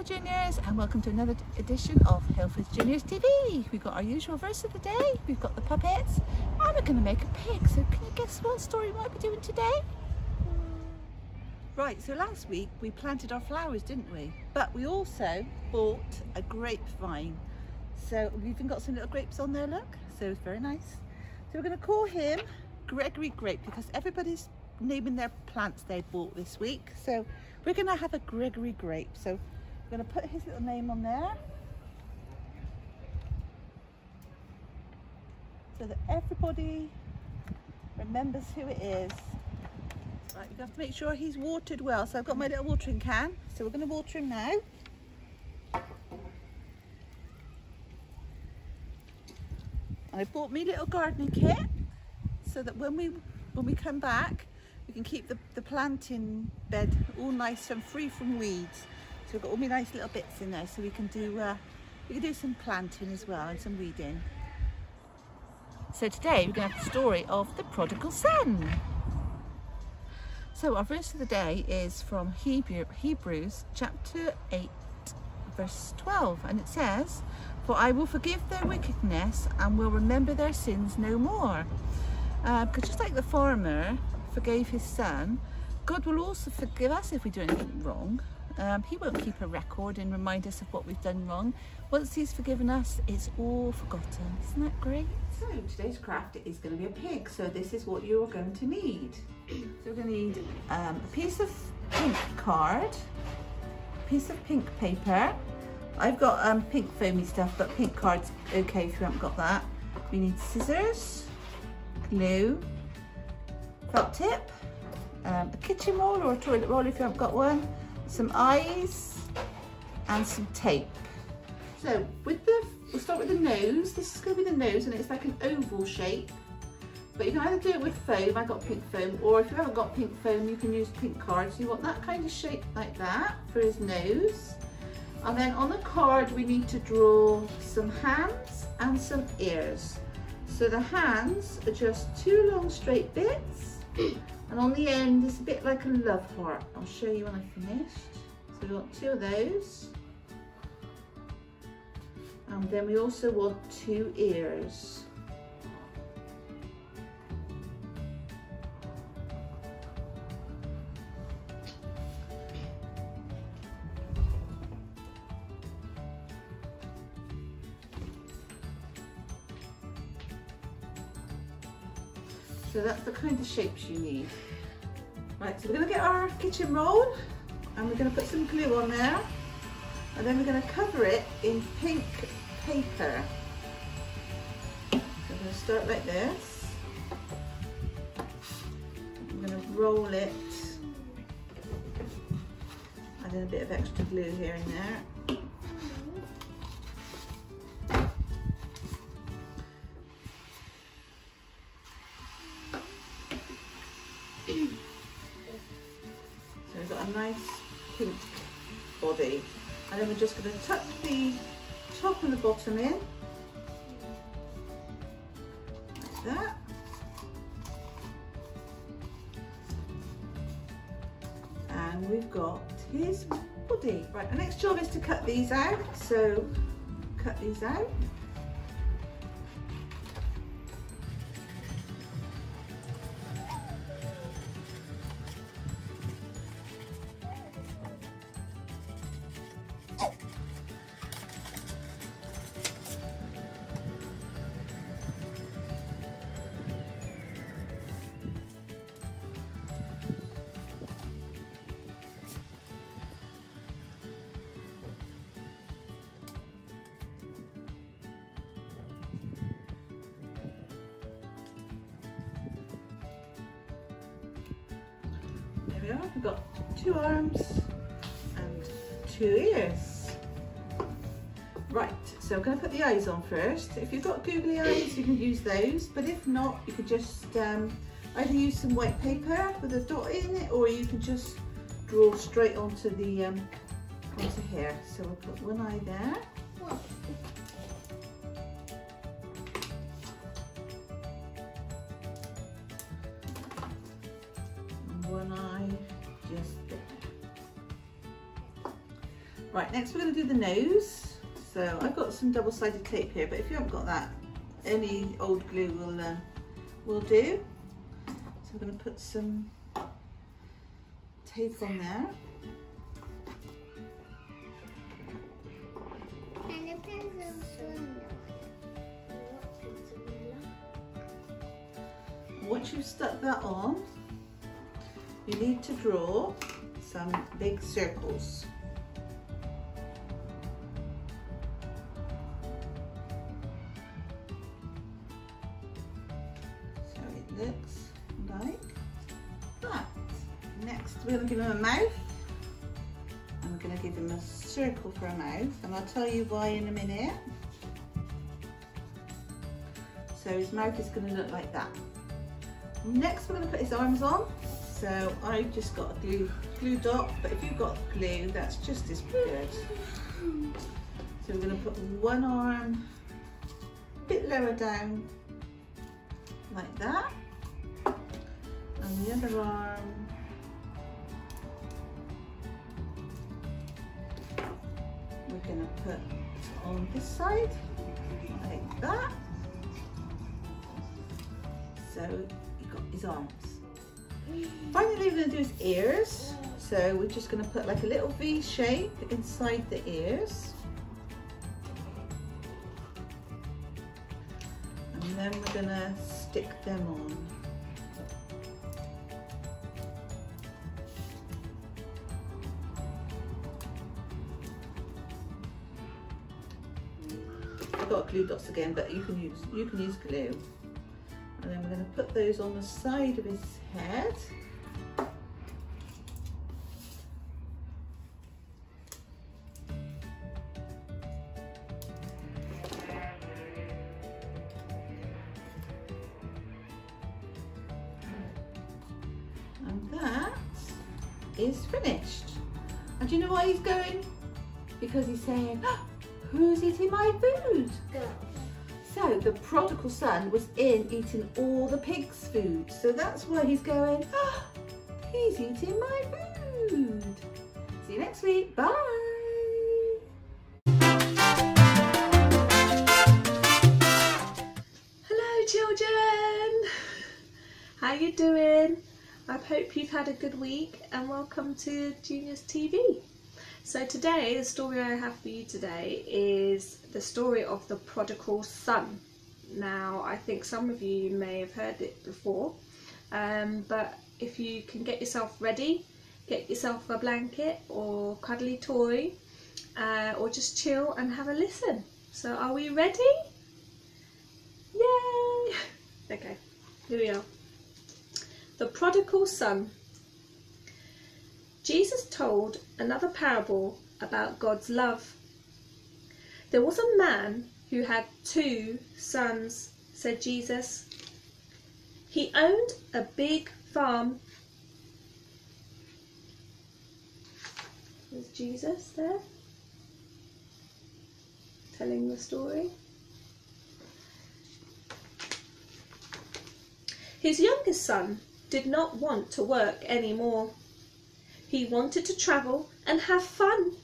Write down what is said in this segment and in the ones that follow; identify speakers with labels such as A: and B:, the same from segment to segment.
A: Juniors, and welcome to another edition of Hillfields Juniors TV. We've got our usual verse of the day, we've got the puppets, and we're going to make a pig. So can you guess what story we might be doing today? Right, so last week we planted our flowers, didn't we? But we also bought a grapevine. So we've even got some little grapes on there, look. So it's very nice. So we're going to call him Gregory Grape because everybody's naming their plants they bought this week. So we're going to have a Gregory Grape. So we're going to put his little name on there so that everybody remembers who it is. Right, you have to make sure he's watered well. So I've got my little watering can. So we're going to water him now. I bought me little gardening kit so that when we come back we can keep the planting bed all nice and free from weeds. So we've got all my nice little bits in there so we can do some planting as well and some weeding. So today we're going to have the story of the Prodigal Son. So our verse of the day is from Hebrews chapter 8 verse 12, and it says, "For I will forgive their wickedness and will remember their sins no more." Because just like the farmer forgave his son, God will also forgive us if we do anything wrong. He won't keep a record and remind us of what we've done wrong. Once he's forgiven us, it's all forgotten. Isn't that great? So today's craft is going to be a pig. So this is what you're going to need. So we're going to need a piece of pink card, a piece of pink paper. I've got pink foamy stuff, but pink card's okay if you haven't got that. We need scissors, glue, felt tip, a kitchen roll or a toilet roll if you haven't got one, some eyes and some tape. So we'll start with the nose. This is going to be the nose and it's like an oval shape, but you can either do it with foam, I got pink foam, or if you haven't got pink foam you can use pink card. So you want that kind of shape like that for his nose. And then on the card we need to draw some hands and some ears. So the hands are just two long straight bits and on the end is a bit like a love heart. I'll show you when I finished. So we want two of those. And then we also want two ears. So that's the kind of shapes you need. Right, so we're going to get our kitchen roll and we're going to put some glue on there and then we're going to cover it in pink paper. So I'm going to start like this. I'm going to roll it, add in a bit of extra glue here and there. So we've got a nice pink body, and then we're just going to tuck the top and the bottom in, like that. And we've got his body. Right, the next job is to cut these out, so cut these out. We've got two arms and two ears. Right, so I'm going to put the eyes on first. If you've got googly eyes you can use those, but if not you could just either use some white paper with a dot in it, or you can just draw straight onto the onto here. So we'll put one eye there. One eye just there. Right, next we're going to do the nose. So I've got some double-sided tape here, but if you haven't got that, any old glue will do. So I'm going to put some tape on there. Once you've stuck that on, you need to draw some big circles. So it looks like that. Next we're going to give him a mouth. I'm going to give him a circle for a mouth, and I'll tell you why in a minute. So his mouth is going to look like that. Next we're going to put his arms on. So I've just got a glue dot, but if you've got glue, that's just as good. So we're going to put one arm a bit lower down like that, and the other arm we're going to put on this side like that. So you've got his arms. Finally, we're going to do his ears. So we're just going to put like a little V shape inside the ears. And then we're going to stick them on. I've got glue dots again, but you can use glue. And then we're going to put those on the side of his head. And that is finished. And do you know why he's going? Because he's saying, oh, who's eating my food? So the prodigal son was in eating all the pig's food. So that's why he's going, oh, he's eating my food. See you next week. Bye.
B: Hello children. How you doing? I hope you've had a good week and welcome to Junior's TV. So today, the story I have for you today is the story of the prodigal son. Now, I think some of you may have heard it before, but if you can get yourself ready, get yourself a blanket or cuddly toy, or just chill and have a listen. So are we ready? Yay! Okay, here we are. The prodigal son. Jesus told another parable about God's love. There was a man who had 2 sons, said Jesus. He owned a big farm. There's Jesus there, telling the story. His youngest son did not want to work anymore. He wanted to travel and have fun.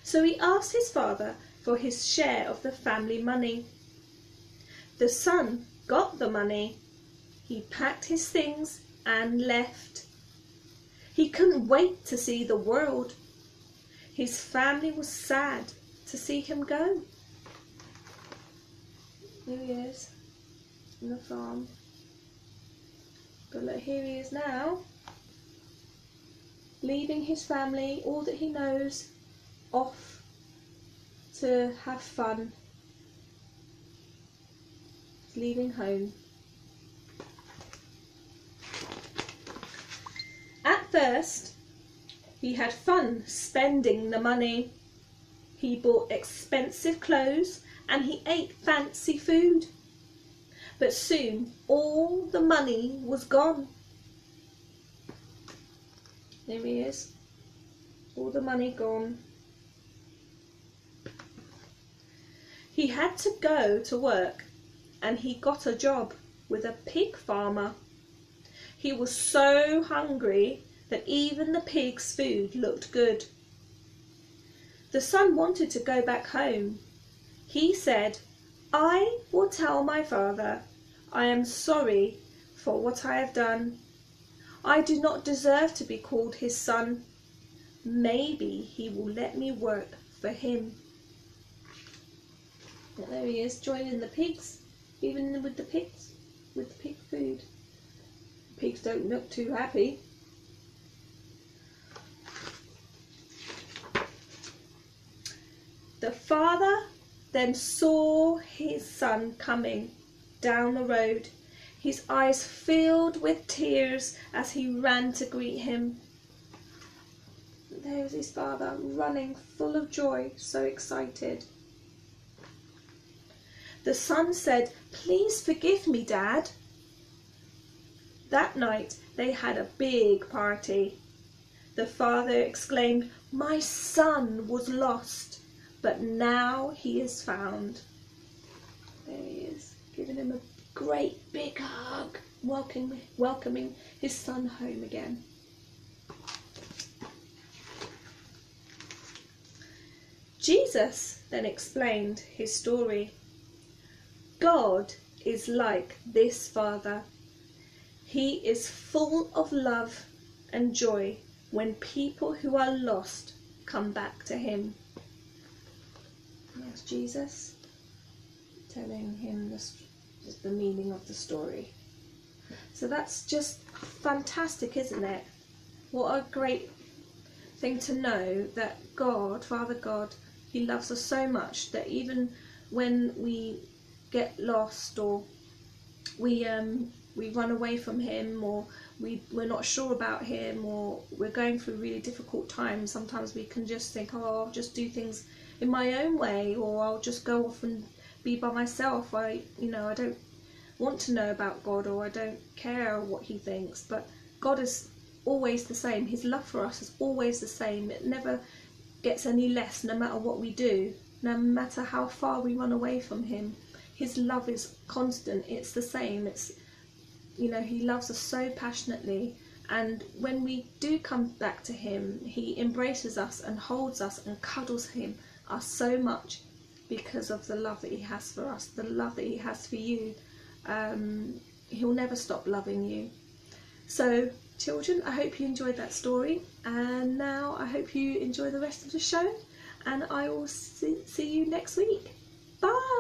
B: So he asked his father for his share of the family money. The son got the money. He packed his things and left. He couldn't wait to see the world. His family was sad to see him go. Here he is on the farm. But look, here he is now, leaving his family, all that he knows, off to have fun. He's leaving home. At first, he had fun spending the money. He bought expensive clothes and he ate fancy food. But soon all the money was gone. There he is, all the money gone. He had to go to work and he got a job with a pig farmer. He was so hungry that even the pig's food looked good. The son wanted to go back home. He said, "I will tell my father I am sorry for what I have done. I do not deserve to be called his son. Maybe he will let me work for him." And there he is, joining the pigs, even with the pigs, with the pig food. Pigs don't look too happy. The father then saw his son coming down the road. His eyes filled with tears as he ran to greet him. There was his father running full of joy, so excited. The son said, "Please forgive me, Dad." That night they had a big party. The father exclaimed, "My son was lost, but now he is found." There he is, giving him a great big hug, welcoming his son home again. Jesus then explained his story. God is like this father. He is full of love and joy when people who are lost come back to him. Yes, Jesus telling him the meaning of the story. So that's just fantastic, isn't it? What a great thing to know that God, Father God, he loves us so much that even when we get lost, or we run away from him, or we're not sure about him, or we're going through really difficult times, sometimes we can just think, "Oh, I'll just do things in my own way, or I'll just go off and be by myself. I don't want to know about God, or I don't care what he thinks." But God is always the same. His love for us is always the same. It never gets any less, no matter what we do, no matter how far we run away from him. His love is constant. It's the same. It's, he loves us so passionately, and when we do come back to him, he embraces us and holds us and cuddles us so much, because of the love that he has for us, the love that he has for you. He'll never stop loving you. So children, I hope you enjoyed that story, and now I hope you enjoy the rest of the show, and I will see you next week. Bye.